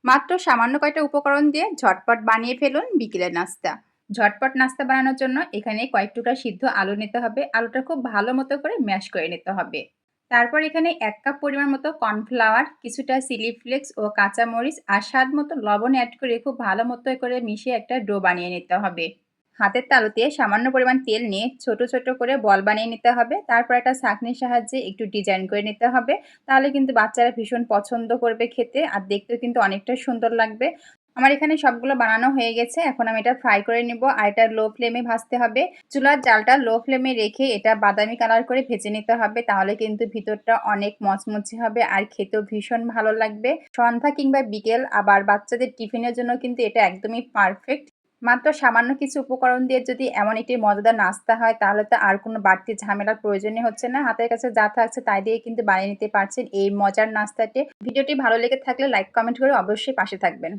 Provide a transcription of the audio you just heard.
মাত্র সামান্য কয়টা উপকরণ দিয়ে ঝটপট বানিয়ে ফেলুন বিকেলের নাস্তা। ঝটপট নাস্তা বানানোর জন্য এখানে কয়েক টুকরা সিদ্ধ আলু নিতে হবে। আলুটা খুব ভালো মতো করে ম্যাশ করে নিতে হবে। তারপর এখানে ১ কাপ পরিমাণ মতো কর্নফ্লাওয়ার, কিছুটা চিলি ফ্লেক্স ও কাঁচামরিচ আর স্বাদ মতো লবণ অ্যাড করে খুব ভালো মতো করে মিশিয়ে একটা ডো বানিয়ে নিতে হবে। হাতের তালুতে সামান্য পরিমাণ তেল নিয়ে ছোট ছোট করে বল বানিয়ে নিতে হবে। তারপর একটা ছাঁকনির সাহায্যে একটু ডিজাইন করে নিতে হবে। তাহলে কিন্তু বাচ্চারা ভীষণ পছন্দ করবে খেতে, আর দেখতেও কিন্তু অনেকটা সুন্দর লাগবে। আমার এখানে সবগুলো বানানো হয়ে গেছে। এখন আমি এটা ফ্রাই করে নিব, আর এটা লো ফ্লেমে ভাজতে হবে। চুলার জালটা লো ফ্লেমে রেখে এটা বাদামি কালার করে ভেজে নিতে হবে। তাহলে কিন্তু ভিতরটা অনেক মচমচে হবে আর খেতেও ভীষণ ভালো লাগবে। সন্ধ্যা কিংবা বিকেল আবার বাচ্চাদের টিফিনের জন্য কিন্তু এটা একদমই পারফেক্ট। মাত্র সামান্য কিছু উপকরণ দিয়ে যদি এমন একটি মজাদার নাস্তা হয়, তাহলে তো আর কোনো বাড়তি ঝামেলার প্রয়োজনই হচ্ছে না। হাতের কাছে যা থাকছে তাই দিয়ে কিন্তু বানিয়ে নিতে পারছেন এই মজার নাস্তাটি। ভিডিওটি ভালো লেগে থাকলে লাইক কমেন্ট করে অবশ্যই পাশে থাকবেন।